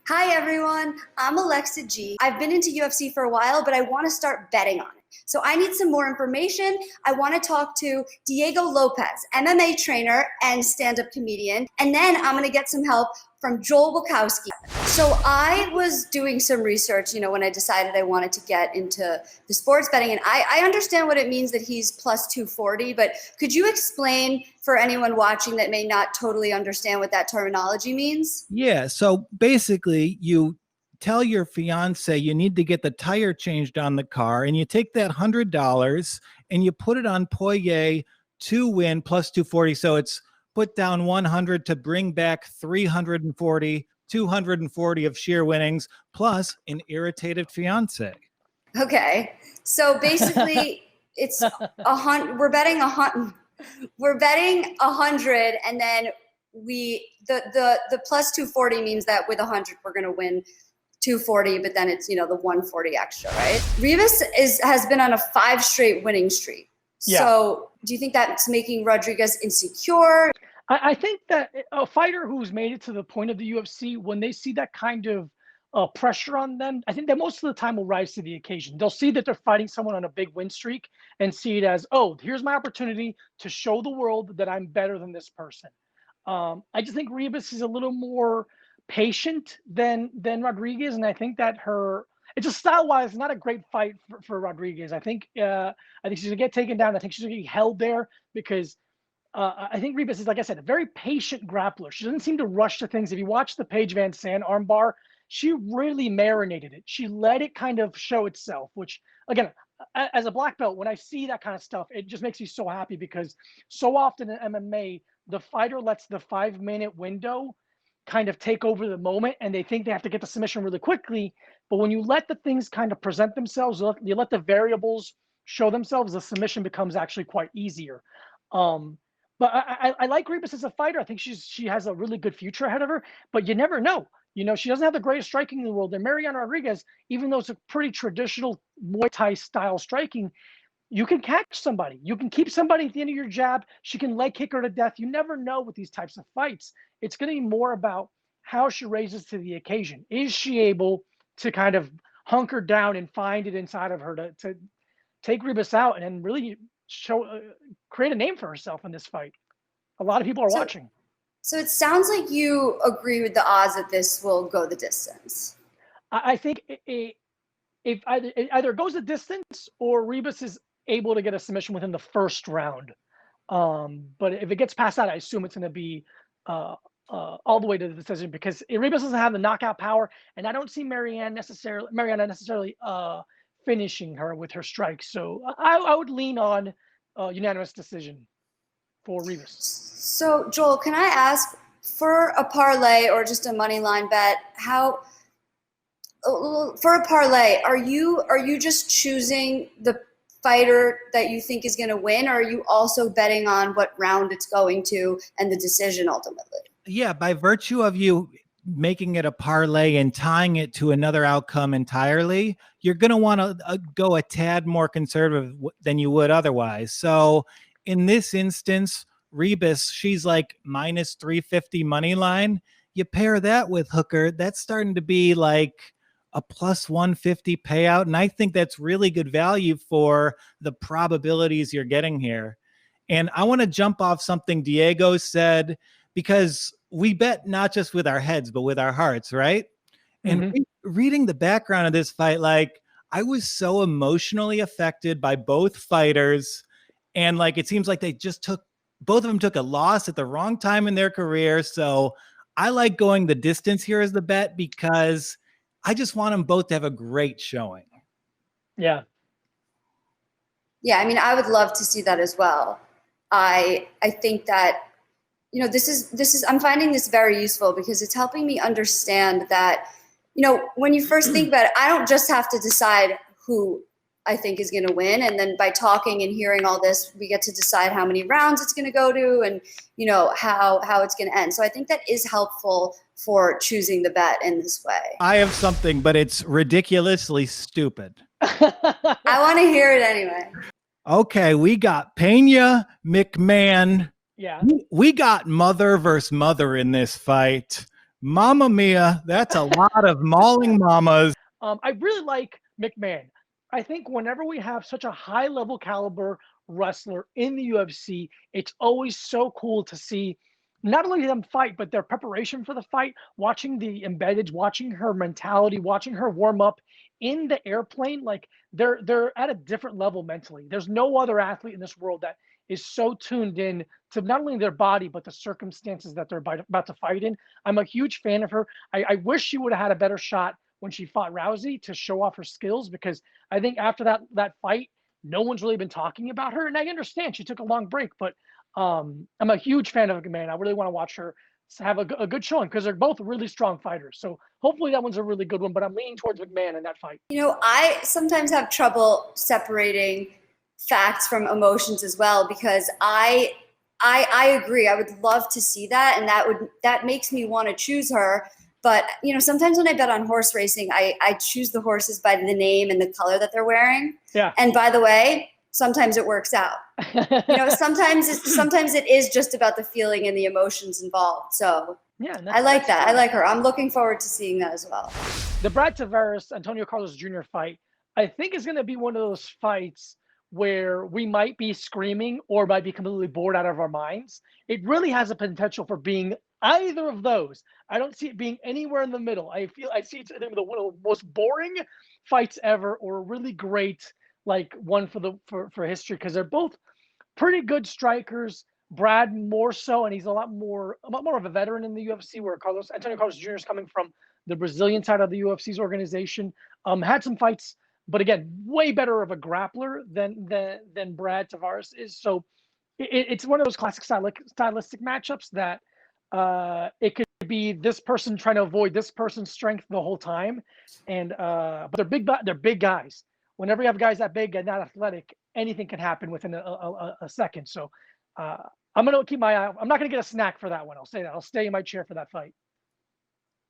Hi everyone, I'm Alexa G. I've been into UFC for a while, but I want to start betting on it. So I need some more information. I want to talk to Diego Lopez, MMA trainer and stand-up comedian. And then I'm going to get some help from Joel Wachowski. So I was doing some research, when I decided I wanted to get into the sports betting. And I understand what it means that he's plus 240, but could you explain for anyone watching that may not totally understand what that terminology means? Yeah. So basically, you tell your fiance you need to get the tire changed on the car, and you take that $100 and you put it on Poirier to win plus 240. So it's put down 100 to bring back 340, 240 of sheer winnings plus an irritated fiance. Okay. So basically it's we're betting a hundred, and then the plus 240 means that with 100 we're going to win 240, but then it's the 140 extra, right? Ribas has been on a 5 straight winning streak. Yeah. So do you think that's making Rodriguez insecure? I think that a fighter who's made it to the point of the UFC, when they see that kind of pressure on them, I think that most of the time will rise to the occasion. They'll see that they're fighting someone on a big win streak and see it as, oh, here's my opportunity to show the world that I'm better than this person. I just think Ribas is a little more patient than Rodriguez, and I think that it's just style-wise not a great fight for Rodriguez. I think she's gonna get taken down. I think she's gonna get held there because I think Ribas is, like I said, a very patient grappler. She doesn't seem to rush to things. If you watch the Paige Van Zandt armbar, she really marinated it. She let it kind of show itself, which, again, as a black belt, when I see that kind of stuff, it just makes me so happy because so often in MMA, the fighter lets the 5-minute window kind of take over the moment, and they think they have to get the submission really quickly. But when you let the things kind of present themselves, you let the variables show themselves, the submission becomes actually quite easier. But I like Ribas as a fighter. I think she has a really good future ahead of her, but you never know. She doesn't have the greatest striking in the world. And Mariana Rodriguez, even though it's a pretty traditional Muay Thai style striking, you can catch somebody. You can keep somebody at the end of your jab. She can leg kick her to death. You never know with these types of fights. It's going to be more about how she raises to the occasion. Is she able to kind of hunker down and find it inside of her to take Ribas out and then really create a name for herself in this fight? A lot of people are watching. So it sounds like you agree with the odds that this will go the distance. I think it either goes the distance or Ribas is able to get a submission within the first round. But if it gets past that, I assume it's going to be all the way to the decision because Ribas doesn't have the knockout power, and I don't see Mariana necessarily finishing her with her strikes. So I would lean on unanimous decision for Ribas. So Joel, can I ask, for a parlay or just a money line bet, for a parlay, are you just choosing the fighter that you think is going to win, or are you also betting on what round it's going to and the decision ultimately? Yeah, by virtue of you making it a parlay and tying it to another outcome entirely, you're going to want to go a tad more conservative than you would otherwise. So in this instance, Ribas, she's like minus 350 money line. You pair that with Hooker, that's starting to be like a plus 150 payout. And I think that's really good value for the probabilities you're getting here. And I want to jump off something Diego said, because we bet not just with our heads, but with our hearts, right? And reading the background of this fight, like, I was so emotionally affected by both fighters. And like, it seems like both of them took a loss at the wrong time in their career. So I like going the distance here as the bet because I just want them both to have a great showing. Yeah. Yeah, I mean, I would love to see that as well. I think that, this is I'm finding this very useful because it's helping me understand that, when you first think about it, I don't just have to decide who I think is going to win. And then by talking and hearing all this, we get to decide how many rounds it's going to go to and, how it's going to end. So I think that is helpful for choosing the bet in this way. I have something, but it's ridiculously stupid. I want to hear it anyway. Okay, we got Pena McMahon. Yeah. We got mother versus mother in this fight. Mamma mia, that's a lot of mauling mamas. I really like McMahon. I think whenever we have such a high level caliber wrestler in the UFC, it's always so cool to see not only them fight, but their preparation for the fight, watching the embedded, watching her mentality, watching her warm up in the airplane. Like they're at a different level mentally. There's no other athlete in this world that is so tuned in to not only their body, but the circumstances that they're about to fight in. I'm a huge fan of her. I wish she would have had a better shot when she fought Rousey to show off her skills, because I think after that fight, no one's really been talking about her. And I understand she took a long break, but I'm a huge fan of McMahon. I really want to watch her have a good showing because they're both really strong fighters. So hopefully that one's a really good one, but I'm leaning towards McMahon in that fight. You know, I sometimes have trouble separating facts from emotions as well, because I agree. I would love to see that, and that makes me want to choose her. But you know, sometimes when I bet on horse racing, I choose the horses by the name and the color that they're wearing. Yeah. And by the way, sometimes it works out. You know, sometimes it is just about the feeling and the emotions involved. So yeah, I like that. I like her. I'm looking forward to seeing that as well. The Brad Tavares Antonio Carlos Jr. fight, I think, is going to be one of those fights where we might be screaming or might be completely bored out of our minds. It really has a potential for being either of those. I don't see it being anywhere in the middle. I see it either one of the most boring fights ever or a really great like one for history, because they're both pretty good strikers. Brad more so, and he's a lot more of a veteran in the UFC, where Antonio Carlos Jr. is coming from the Brazilian side of the UFC's organization. Had some fights, but again, way better of a grappler than Brad Tavares is. So it's one of those classic stylistic matchups that it could be this person trying to avoid this person's strength the whole time, and but they're big guys. Whenever you have guys that big and not athletic, anything can happen within a second. So I'm gonna keep my eye. I'm not gonna get a snack for that one. I'll say that. I'll stay in my chair for that fight.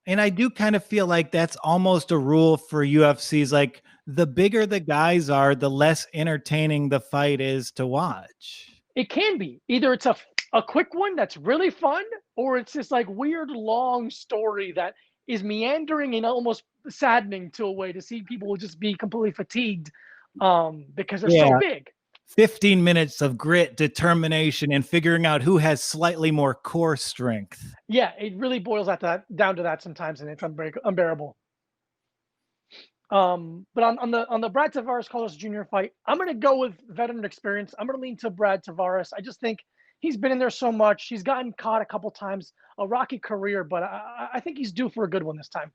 And I do kind of feel like that's almost a rule for UFCs. Like the bigger the guys are, the less entertaining the fight is to watch. It can be either it's a quick one that's really fun, or it's this like weird long story that is meandering and almost saddening to a way to see people just be completely fatigued because they're so big. 15 minutes of grit, determination, and figuring out who has slightly more core strength. Yeah, it really boils down to that sometimes, and it's unbearable. But on the Brad Tavares Carlos Jr. fight, I'm gonna go with veteran experience. I'm gonna lean to Brad Tavares. I just think he's been in there so much. He's gotten caught a couple times, a rocky career, but I think he's due for a good one this time.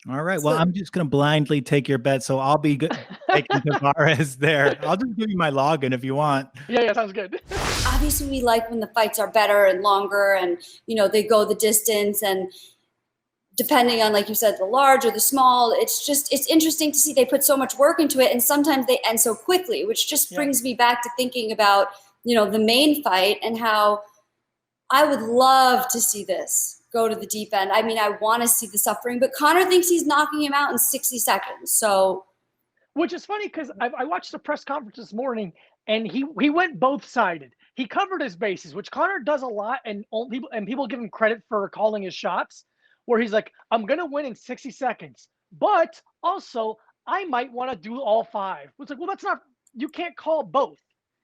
All right. Well, I'm just going to blindly take your bet. So I'll be taking Tavares there. I'll just give you my login if you want. Yeah, sounds good. Obviously, we like when the fights are better and longer and, you know, they go the distance, and depending on, like you said, the large or the small, it's interesting to see they put so much work into it, and sometimes they end so quickly, which just brings me back to thinking about, you know, the main fight and how I would love to see this go to the deep end. I mean, I want to see the suffering, but Conor thinks he's knocking him out in 60 seconds. So, which is funny because I watched the press conference this morning, and he went both sided. He covered his bases, which Conor does a lot, and people give him credit for calling his shots, where he's like, I'm gonna win in 60 seconds, but also I might want to do all five. It's like, well, that's not, you can't call both.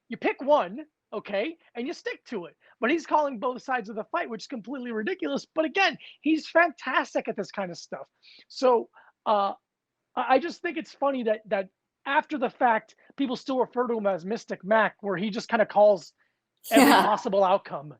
You pick one, okay, and you stick to it. But he's calling both sides of the fight, which is completely ridiculous. But again, he's fantastic at this kind of stuff. So I just think it's funny that after the fact, people still refer to him as Mystic Mac, where he just kind of calls every possible outcome.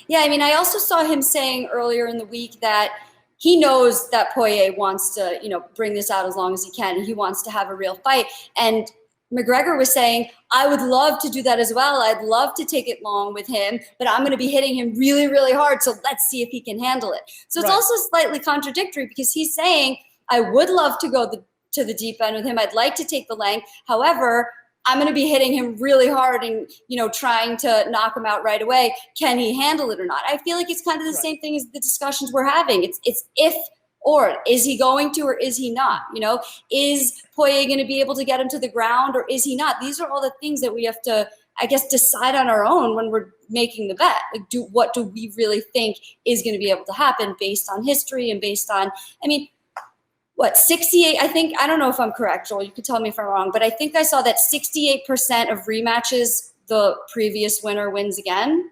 Yeah, I mean, I also saw him saying earlier in the week that he knows that Poirier wants to, you know, bring this out as long as he can, and he wants to have a real fight. And McGregor was saying, I would love to do that as well. I'd love to take it long with him, but I'm going to be hitting him really, really hard. So let's see if he can handle it. So it's also slightly contradictory, because he's saying, I would love to go to the deep end with him. I'd like to take the length. However, I'm going to be hitting him really hard and, you know, trying to knock him out right away. Can he handle it or not? I feel like it's kind of the same thing as the discussions we're having. It's if or is he going to, or is he not? You know, is Poirier going to be able to get him to the ground, or is he not? These are all the things that we have to I guess, decide on our own when we're making the bet. Like, what do we really think is going to be able to happen based on history and based on, I mean, what, 68, I think, I don't know if I'm correct, Joel, you could tell me if I'm wrong, but I think I saw that 68% of rematches, the previous winner wins again.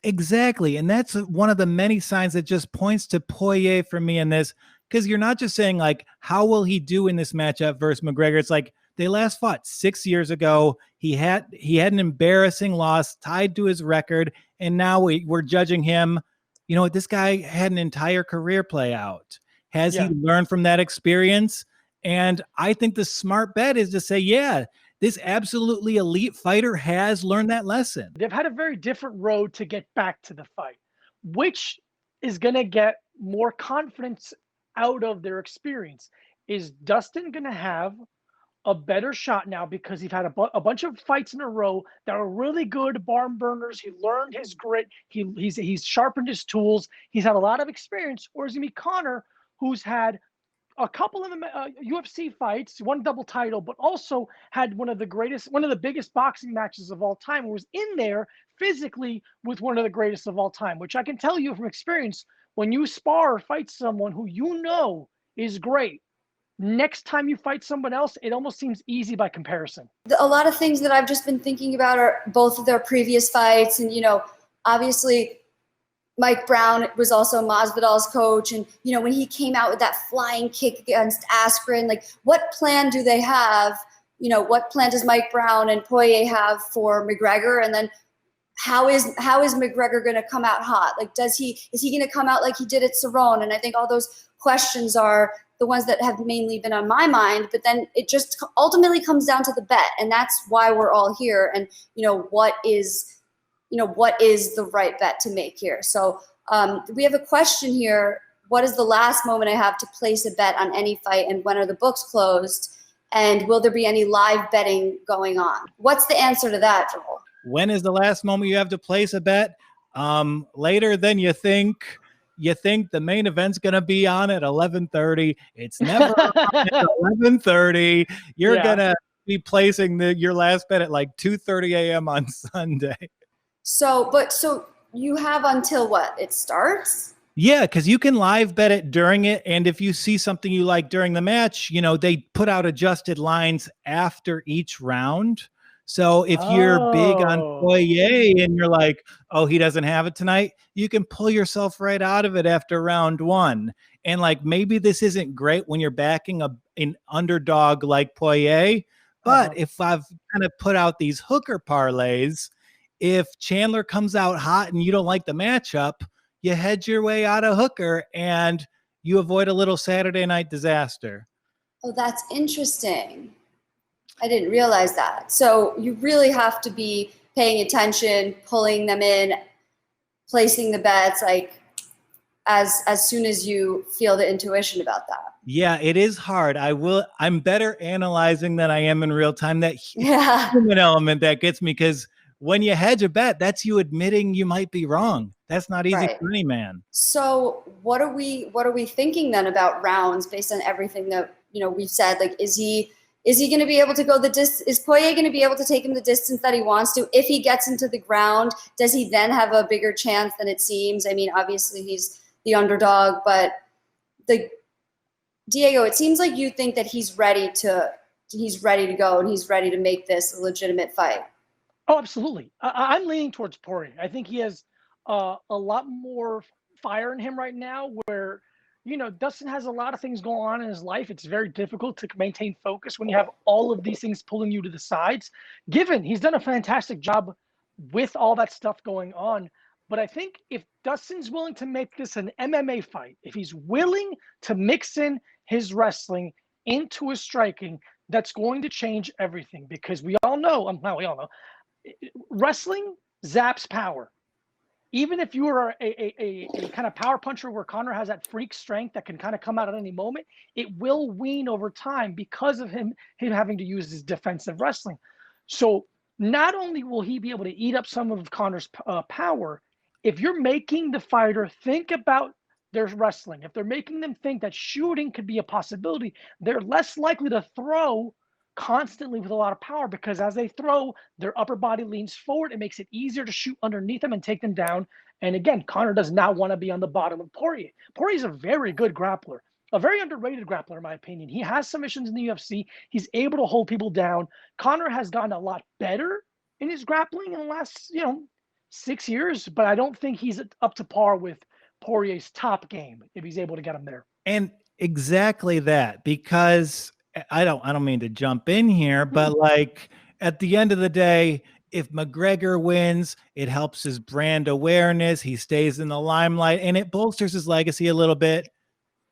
Exactly. And that's one of the many signs that just points to Poirier for me in this, because you're not just saying like, how will he do in this matchup versus McGregor? It's like they last fought 6 years ago. He had an embarrassing loss tied to his record. And now we're judging him. You know what? This guy had an entire career play out. Has he learned from that experience? And I think the smart bet is to say, yeah, this absolutely elite fighter has learned that lesson. They've had a very different road to get back to the fight. Which is going to get more confidence out of their experience? Is Dustin going to have a better shot now because he's had a bunch of fights in a row that are really good barn burners? He learned his grit. He's sharpened his tools. He's had a lot of experience. Or is it going to be Conor, who's had a couple of UFC fights, won double title, but also had one of the biggest boxing matches of all time, was in there physically with one of the greatest of all time, which I can tell you from experience, when you spar or fight someone who you know is great, next time you fight someone else, it almost seems easy by comparison. A lot of things that I've just been thinking about are both of their previous fights. And, obviously Mike Brown was also Masvidal's coach. And, when he came out with that flying kick against Askren, like, what plan do they have? What plan does Mike Brown and Poirier have for McGregor? And then how is McGregor going to come out hot? Like, is he going to come out like he did at Cerrone? And I think all those questions are the ones that have mainly been on my mind, but then it just ultimately comes down to the bet. And that's why we're all here. And, what is the right bet to make here? So we have a question here. What is the last moment I have to place a bet on any fight, and when are the books closed? And will there be any live betting going on? What's the answer to that, Joel? When is the last moment you have to place a bet? Later than you think. You think the main event's going to be on at 11:30. It's never on at 11:30. You're going to be placing your last bet at like 2:30 a.m. on Sunday. So you have until what? It starts? Yeah, because you can live bet it during it. And if you see something you like during the match, they put out adjusted lines after each round. So if you're big on Poirier and you're like, oh, he doesn't have it tonight, you can pull yourself right out of it after round one. And like, maybe this isn't great when you're backing an underdog like Poirier, but if I've kind of put out these hooker parlays, if Chandler comes out hot and you don't like the matchup, you hedge your way out of hooker and you avoid a little Saturday night disaster. Oh, that's interesting. I didn't realize that. So you really have to be paying attention, pulling them in, placing the bets, like as soon as you feel the intuition about that. Yeah, it is hard. I'm better analyzing than I am in real time. That human element that gets me, because when you hedge a bet, that's you admitting you might be wrong. That's not easy for any man. So what are we thinking then about rounds based on everything that we've said? Like, is he going to be able to go the distance? Is Poirier going to be able to take him the distance that he wants to? If he gets into the ground, does he then have a bigger chance than it seems? I mean, obviously he's the underdog, but Diego, it seems like you think that he's ready to go and he's ready to make this a legitimate fight. Oh, absolutely. I'm leaning towards Poirier. I think he has a lot more fire in him right now, where Dustin has a lot of things going on in his life. It's very difficult to maintain focus when you have all of these things pulling you to the sides. Given he's done a fantastic job with all that stuff going on. But I think if Dustin's willing to make this an MMA fight, if he's willing to mix in his wrestling into his striking, that's going to change everything. Because we all know, wrestling zaps power. Even if you are a kind of power puncher where Conor has that freak strength that can kind of come out at any moment, it will wean over time because of him having to use his defensive wrestling. So not only will he be able to eat up some of Conor's power, if you're making the fighter think about their wrestling, if they're making them think that shooting could be a possibility, they're less likely to throw constantly with a lot of power because as they throw, their upper body leans forward. It makes it easier to shoot underneath them and take them down. And again, Connor does not want to be on the bottom of Poirier. Poirier is a very good grappler, a very underrated grappler, in my opinion. He has submissions in the UFC. He's able to hold people down. Connor has gotten a lot better in his grappling in the last, 6 years, but I don't think he's up to par with Poirier's top game if he's able to get him there. And exactly that, because I don't mean to jump in here, but like at the end of the day, if McGregor wins, it helps his brand awareness. He stays in the limelight and it bolsters his legacy a little bit.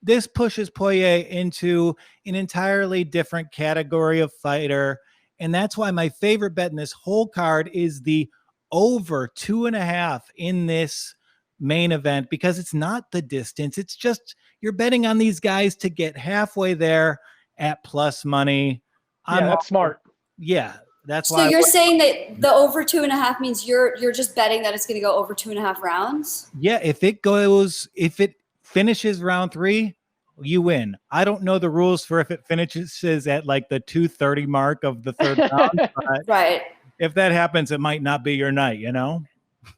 This pushes Poirier into an entirely different category of fighter. And that's why my favorite bet in this whole card is the over 2.5 in this main event, because it's not the distance. It's just you're betting on these guys to get halfway there at plus money. That's smart. Yeah, that's So why. you're saying that the over 2.5 means you're just betting that it's going to go over 2.5 rounds? Yeah, if it finishes round 3, you win. I don't know the rules for if it finishes at like the 2:30 mark of the third round, but Right. if that happens, it might not be your night,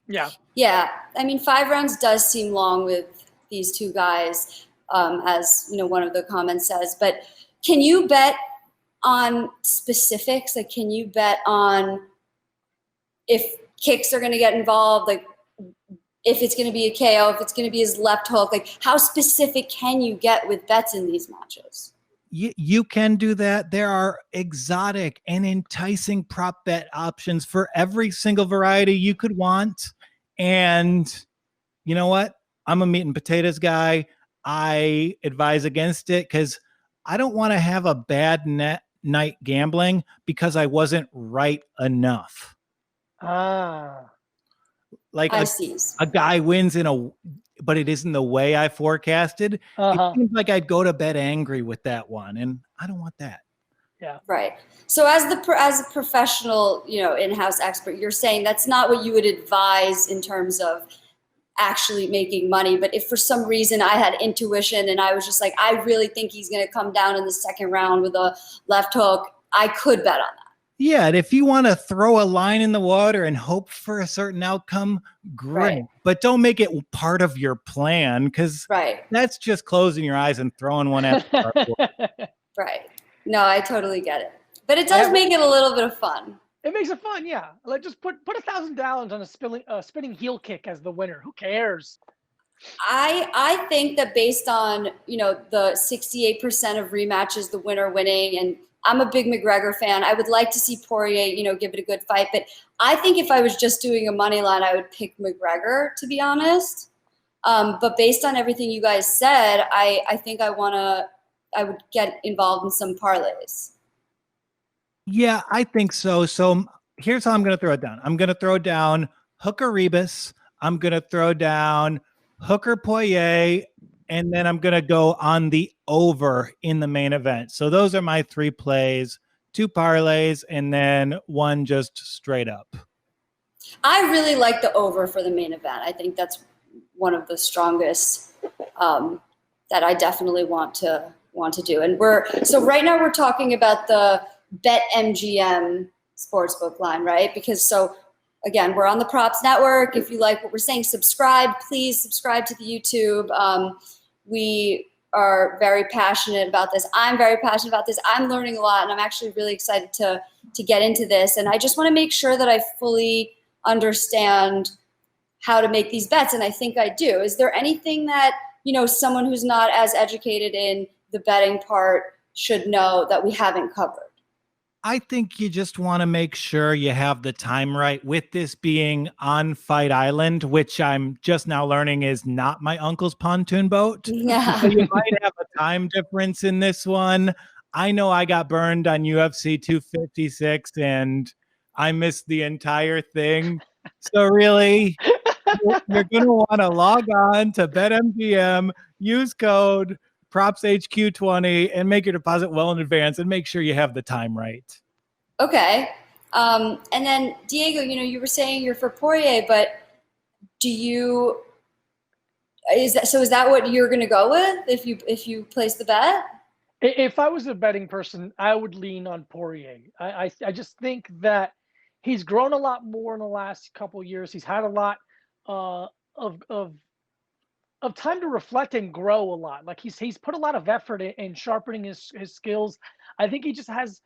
Yeah. Yeah. I mean, 5 rounds does seem long with these two guys, as one of the comments says. But can you bet on specifics? Like, can you bet on if kicks are going to get involved? Like, if it's going to be a KO, if it's going to be his left hook? Like, how specific can you get with bets in these matches? You can do that. There are exotic and enticing prop bet options for every single variety you could want. And you know what? I'm a meat and potatoes guy. I advise against it because I don't want to have a bad night gambling because I wasn't right enough. Like I see. a guy wins but it isn't the way I forecasted. It seems like I'd go to bed angry with that one, and I don't want that. Yeah. Right. So as a professional, in-house expert, you're saying that's not what you would advise in terms of actually making money. But if for some reason I had intuition and I was just like, I really think he's going to come down in the second round with a left hook, I could bet on that. Yeah, and if you want to throw a line in the water and hope for a certain outcome, great. Right. But don't make it part of your plan, because that's just closing your eyes and throwing one at the dartboard. Right. No, I totally get it. But it does make it a little bit of fun. It makes it fun, yeah. Like, just put $1,000 on a spinning heel kick as the winner. Who cares? I think that based on, the 68% of rematches, the winner winning, and I'm a big McGregor fan. I would like to see Poirier, give it a good fight. But I think if I was just doing a money line, I would pick McGregor, to be honest. But based on everything you guys said, I think I would get involved in some parlays. Yeah, I think so. So here's how I'm going to throw it down. I'm going to throw down Hooker Rebus. I'm going to throw down Hooker Poirier. And then I'm going to go on the over in the main event. So those are my 3 plays, 2 parlays, and then 1 just straight up. I really like the over for the main event. I think that's one of the strongest that I definitely want to do. And so right now we're talking about the BetMGM sportsbook line, right? Because again, we're on the Props Network. If you like what we're saying, please subscribe to the YouTube. We are very passionate about this. I'm very passionate about this. I'm learning a lot, and I'm actually really excited to get into this. And I just want to make sure that I fully understand how to make these bets, and I think I do. Is there anything that, someone who's not as educated in the betting part should know that we haven't covered? I think you just want to make sure you have the time right, with this being on Fight Island, which I'm just now learning is not my uncle's pontoon boat. Yeah. So you might have a time difference in this one. I know I got burned on UFC 256 and I missed the entire thing. So really, you're going to want to log on to BetMGM, use code PropsHQ20 and make your deposit well in advance and make sure you have the time right. Okay. And then Diego, you were saying you're for Poirier, but is that what you're going to go with if you place the bet? If I was a betting person, I would lean on Poirier. I just think that he's grown a lot more in the last couple years. He's had a lot uh, of of of time to reflect and grow a lot. Like he's put a lot of effort in sharpening his skills. I think he just has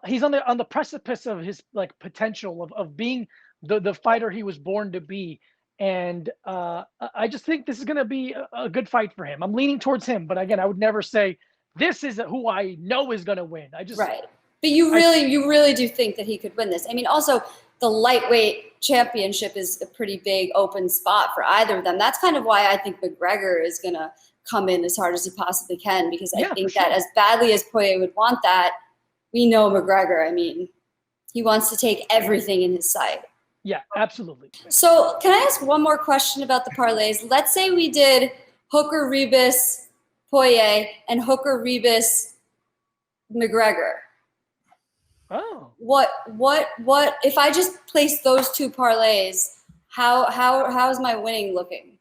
he's on the precipice of his like potential of being the fighter he was born to be. And I just think this is going to be a good fight for him. I'm leaning towards him, but again, I would never say this is who I know is going to win. Right. But you really do think that he could win this. I mean, also the lightweight championship is a pretty big open spot for either of them. That's kind of why I think McGregor is going to come in as hard as he possibly can, because I think that as badly as Poirier would want that, we know McGregor. I mean, he wants to take everything in his sight. Yeah, absolutely. So can I ask one more question about the parlays? Let's say we did Hooker, Rebus, Poirier, and Hooker, Rebus, McGregor. Oh. What if I just place those two parlays, how's my winning looking?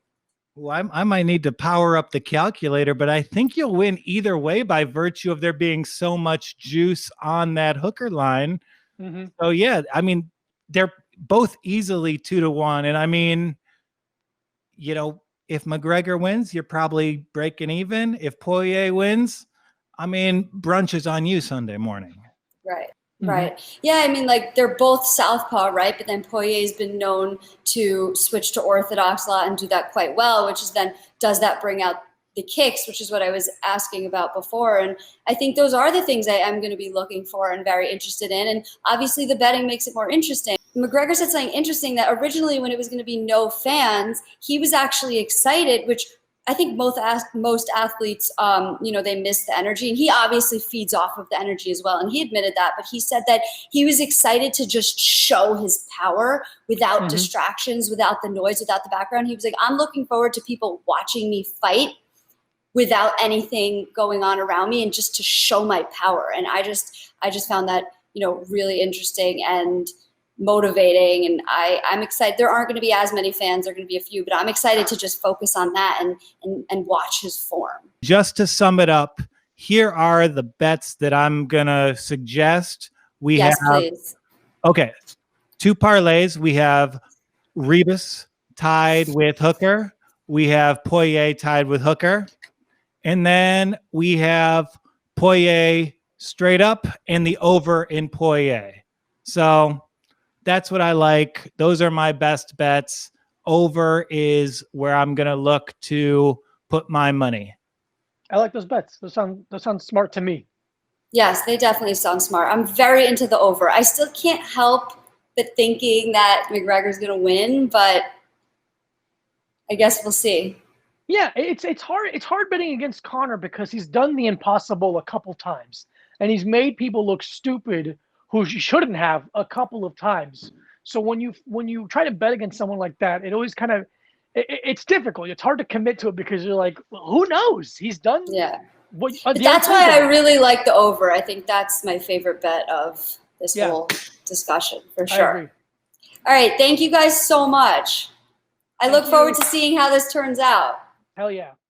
Well, I might need to power up the calculator, but I think you'll win either way by virtue of there being so much juice on that Hooker line. Mm-hmm. So yeah, I mean, they're both easily 2-1. And I mean, you know, if McGregor wins, you're probably breaking even. If Poirier wins, I mean, brunch is on you Sunday morning. Right. Right. Yeah, I mean, like they're both southpaw, right? But then Poirier's been known to switch to orthodox a lot and do that quite well, which is then does that bring out the kicks, which is what I was asking about before. And I think those are the things I'm going to be looking for and very interested in. And obviously the betting makes it more interesting. McGregor said something interesting that originally when it was going to be no fans, he was actually excited, which I think most athletes, they miss the energy, and he obviously feeds off of the energy as well. And he admitted that, but he said that he was excited to just show his power without distractions, without the noise, without the background. He was like, I'm looking forward to people watching me fight without anything going on around me and just to show my power. And I just found that, really interesting and motivating, and I'm excited. There aren't going to be as many fans, there are going to be a few, but I'm excited to just focus on that and watch his form. Just to sum it up, here are the bets that I'm going to suggest. Please. Okay, 2 parlays. We have Rebus tied with Hooker. We have Poirier tied with Hooker. And then we have Poirier straight up and the over in Poirier. So that's what I like. Those are my best bets. Over is where I'm going to look to put my money. I like those bets. Those sound smart to me. Yes, they definitely sound smart. I'm very into the over. I still can't help but thinking that McGregor's going to win, but I guess we'll see. Yeah, it's hard. It's hard betting against Conor because he's done the impossible a couple times, and he's made people look stupid who shouldn't have a couple of times. So when you try to bet against someone like that, it always kind of it's difficult. It's hard to commit to it because you're like, well, who knows? He's done. Yeah. That's why I really like the over. I think that's my favorite bet of this whole discussion for sure. I agree. All right. Thank you guys so much. I look forward to seeing how this turns out. Hell yeah.